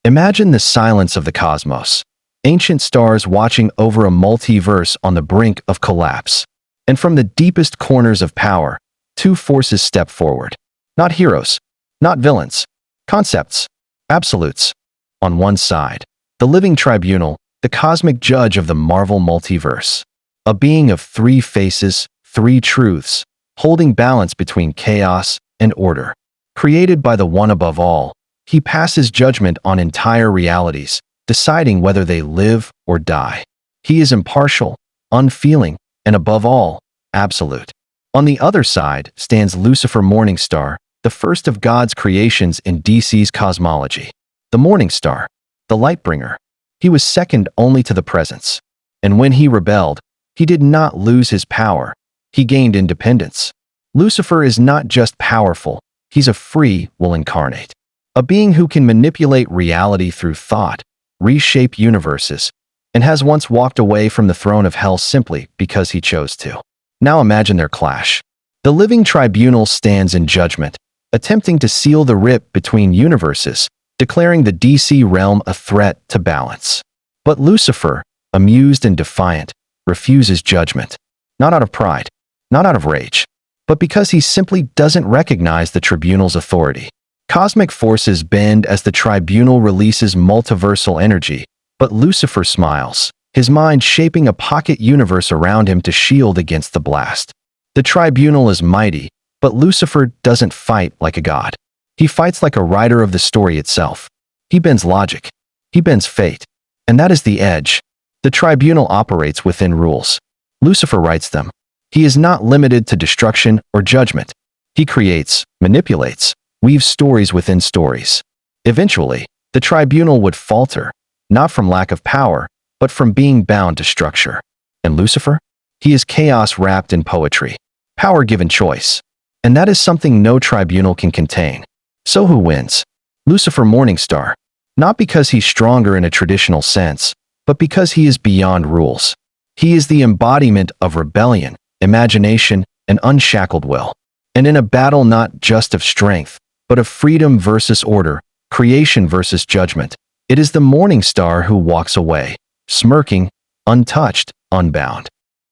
Imagine the silence of the cosmos. Ancient stars watching over a multiverse on the brink of collapse. And from the deepest corners of power, two forces step forward. Not heroes, not villains, concepts, absolutes. On one side, the living tribunal, the cosmic judge of the Marvel multiverse. A being of three faces, three truths, holding balance between chaos and order. Created by the one above all, he passes judgment on entire realities, deciding whether they live or die. He is impartial, unfeeling, and above all, absolute. On the other side stands Lucifer Morningstar, the first of God's creations in DC's cosmology. The Morningstar, the Lightbringer. He was second only to the Presence. And when he rebelled, he did not lose his power. He gained independence. Lucifer is not just powerful, he's a free will incarnate. A being who can manipulate reality through thought, reshape universes, and has once walked away from the throne of hell simply because he chose to. Now imagine their clash. The living tribunal stands in judgment, attempting to seal the rip between universes, declaring the DC realm a threat to balance. But Lucifer, amused and defiant, refuses judgment. Not out of pride, not out of rage, but because he simply doesn't recognize the tribunal's authority. Cosmic forces bend as the tribunal releases multiversal energy, but Lucifer smiles, his mind shaping a pocket universe around him to shield against the blast. The tribunal is mighty, but Lucifer doesn't fight like a god. He fights like a writer of the story itself. He bends logic. He bends fate. And that is the edge. The tribunal operates within rules. Lucifer writes them. He is not limited to destruction or judgment. He creates, manipulates, weaves stories within stories. Eventually, the tribunal would falter, not from lack of power, but from being bound to structure. And Lucifer? He is chaos wrapped in poetry, power given choice. And that is something no tribunal can contain. So who wins? Lucifer Morningstar. Not because he's stronger in a traditional sense, but because he is beyond rules. He is the embodiment of rebellion, imagination, and unshackled will. And in a battle not just of strength, but of freedom versus order, creation versus judgment, it is the Morningstar who walks away, smirking, untouched, unbound.